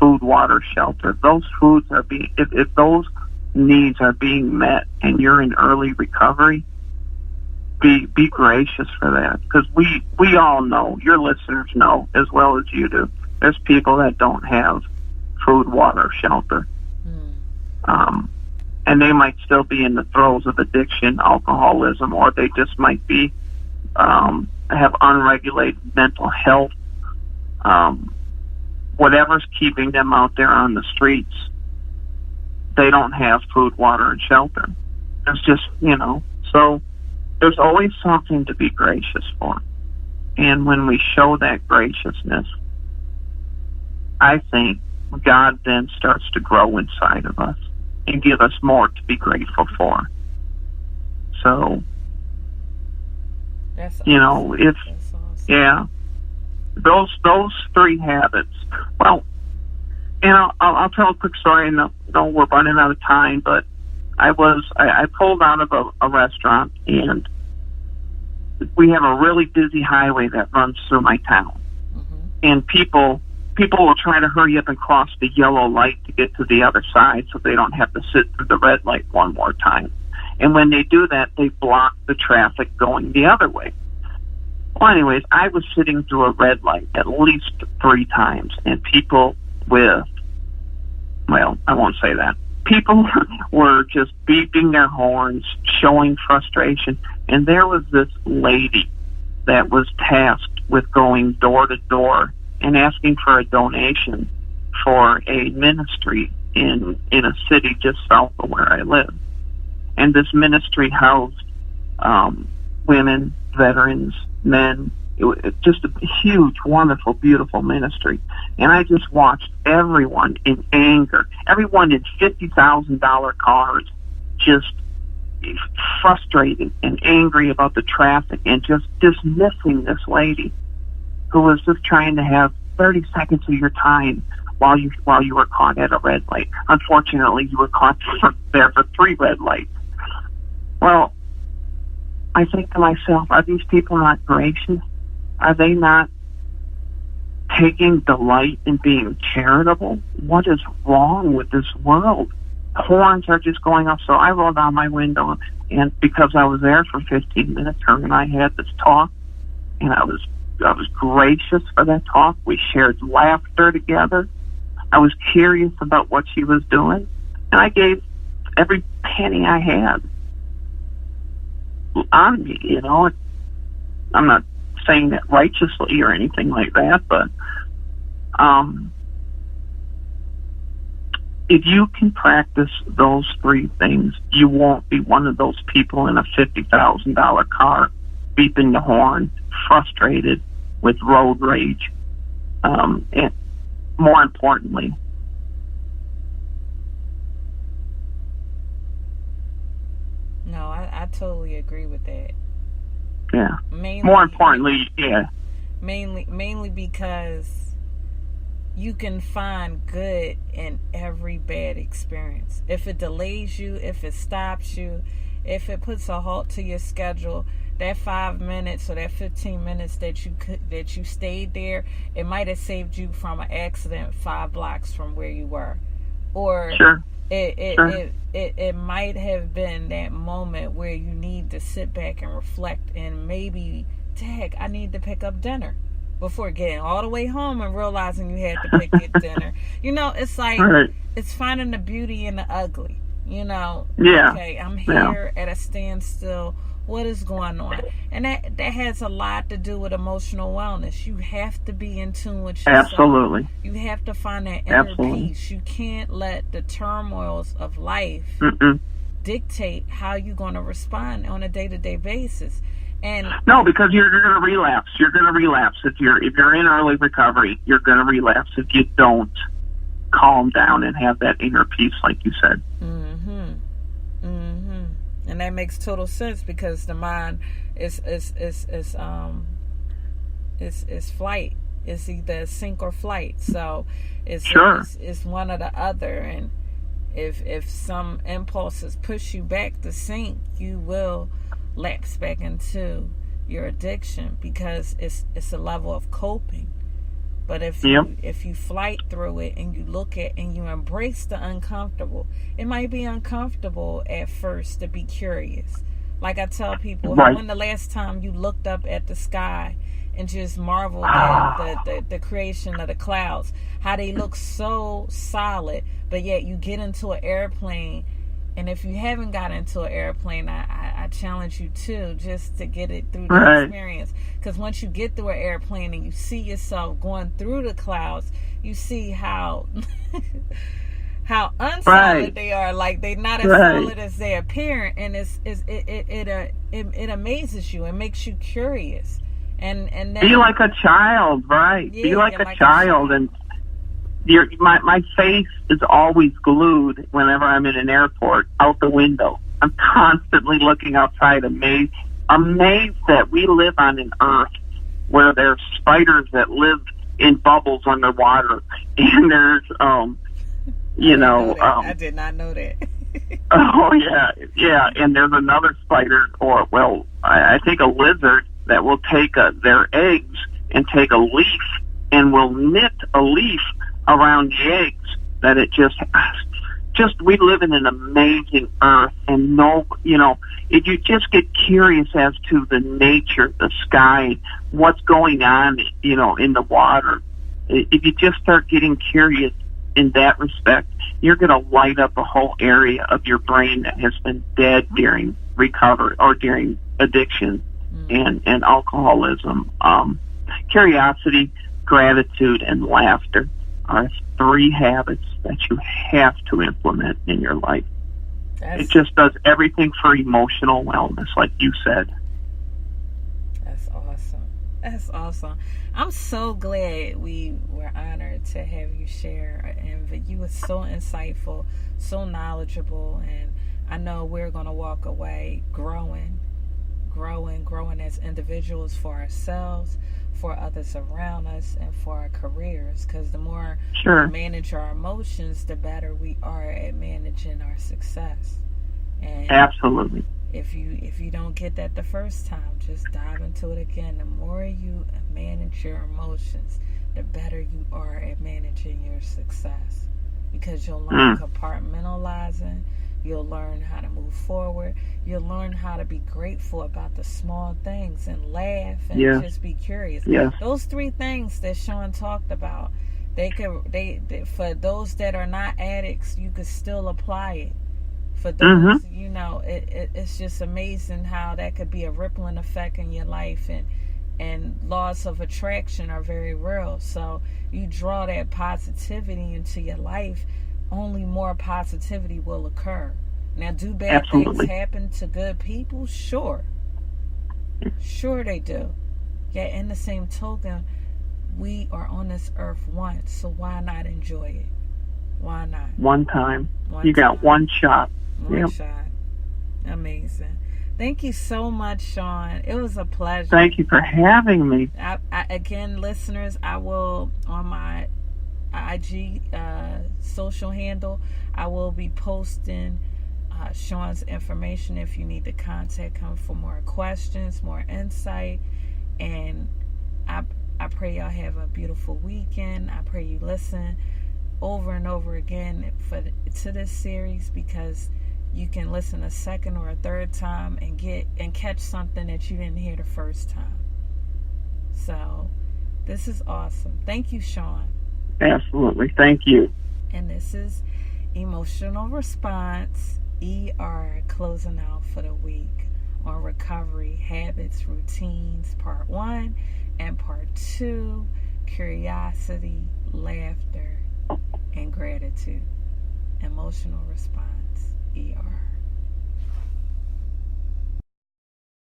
food, water, shelter. If those foods are being, if those needs are being met, and you're in early recovery, be gracious for that, because we all know, your listeners know as well as you do, there's people that don't have food, water, shelter. And they might still be in the throes of addiction, alcoholism, or they just might be have unregulated mental health. Whatever's keeping them out there on the streets, they don't have food, water, and shelter. It's just, so there's always something to be gracious for. And when we show that graciousness, I think God then starts to grow inside of us and give us more to be grateful for. So, that's awesome. If, that's awesome. Yeah, those three habits. Well, I'll tell a quick story, and we're running out of time, but I pulled out of a restaurant, and we have a really busy highway that runs through my town. And people will try to hurry up and cross the yellow light to get to the other side so they don't have to sit through the red light one more time. And when they do that, they block the traffic going the other way. Well, anyways, I was sitting through a red light at least 3 times, and people I won't say that. People were just beeping their horns, showing frustration. And there was this lady that was tasked with going door to door and asking for a donation for a ministry in a city just south of where I live. And this ministry housed women, veterans, men. It was just a huge, wonderful, beautiful ministry. And I just watched everyone in anger, everyone in $50,000 cars, just frustrated and angry about the traffic and just dismissing this lady who was just trying to have 30 seconds of your time while you were caught at a red light. Unfortunately, you were caught there for 3 red lights. Well, I think to myself, are these people not gracious? Are they not taking delight in being charitable? What is wrong with this world? Horns are just going off. So I rolled down my window, and because I was there for 15 minutes, her and I had this talk, and I was gracious for that talk. We shared laughter together. I was curious about what she was doing, and I gave every penny I had on me. I'm not saying that righteously or anything like that, but if you can practice those 3 things, you won't be one of those people in a $50,000 car beeping the horn, frustrated with road rage. And more importantly, no, I totally agree with that. Yeah. More importantly, yeah. Mainly because you can find good in every bad experience. If it delays you, if it stops you, if it puts a halt to your schedule, that 5 minutes or that 15 minutes that you stayed there, it might have saved you from an accident 5 blocks from where you were. Or sure. It might have been that moment where you need to sit back and reflect, and maybe, I need to pick up dinner before getting all the way home and realizing you had to pick up dinner. It's like, it's finding the beauty in the ugly. Yeah. Okay, I'm here at a standstill. What is going on? And that has a lot to do with emotional wellness. You have to be in tune with yourself. Absolutely. You have to find that inner peace. You can't let the turmoils of life dictate how you're going to respond on a day-to-day basis. And no, because you're going to relapse. You're going to relapse if you're in early recovery. You're going to relapse if you don't calm down and have that inner peace, like you said. And that makes total sense, because the mind is flight. It's either sink or flight. So it's one or the other. And if some impulses push you back to sink, you will lapse back into your addiction, because it's a level of coping. But if Yep. you flight through it and you look at and you embrace the uncomfortable, it might be uncomfortable at first to be curious. Like I tell people, Right. when the last time you looked up at the sky and just marveled at the creation of the clouds, how they look so solid, but yet you get into an airplane. And if you haven't got into an airplane, I challenge you too, just to get it through the Right. experience. Because once you get through an airplane and you see yourself going through the clouds, you see how how unsolid Right. they are. Like they're not as Right. solid as they appear, and it amazes you. It makes you curious, and then Be like a child, right? Be Yeah, like a like a child, child. and my face is always glued whenever I'm in an airport out the window. I'm constantly looking outside, amazed that we live on an Earth where there's spiders that live in bubbles underwater, and there's I did not know that. oh yeah, and there's another spider, or well, I think a lizard that will take their eggs and take a leaf and will knit a leaf around the eggs. That it just we live in an amazing Earth, and if you just get curious as to the nature, the sky, what's going on, in the water. If you just start getting curious in that respect, you're going to light up a whole area of your brain that has been dead during recovery or during addiction and alcoholism. Curiosity, gratitude, and laughter are 3 habits that you have to implement in your life. It just does everything for emotional wellness, like you said. That's awesome. That's awesome. I'm so glad we were honored to have you share. And you were so insightful, so knowledgeable. And I know we're going to walk away growing as individuals for ourselves, for others around us, and for our careers. Because the more Sure. we manage our emotions, the better we are at managing our success. And Absolutely. if you don't get that the first time, just dive into it again. The more you manage your emotions, the better you are at managing your success, because you'll learn compartmentalizing. You'll learn how to move forward. You'll learn how to be grateful about the small things and laugh and Yes. just be curious. Yes. Those 3 things that Sean talked about, they for those that are not addicts, you could still apply it. For those, it's just amazing how that could be a rippling effect in your life, and laws of attraction are very real. So you draw that positivity into your life, only more positivity will occur. Now, do bad Absolutely. things happen to good people? Sure they do. Yet in the same token, we are on this earth once, so why not enjoy it? Why not? One time. One You got time. one shot. One Yep. shot. Amazing. Thank you so much, Sean. It was a pleasure. Thank you for having me. Again, listeners, I will, on my IG social handle, I will be posting Sean's information if you need to contact him for more questions, more insight. And I pray y'all have a beautiful weekend. I pray you listen over and over again to this series, because you can listen a second or a third time and catch something that you didn't hear the first time. So this is awesome. Thank you, Sean. Absolutely. Thank you. And this is Emotional Response, ER, closing out for the week on Recovery Habits, Routines, Part 1 and Part 2, Curiosity, Laughter, and Gratitude. Emotional Response, ER.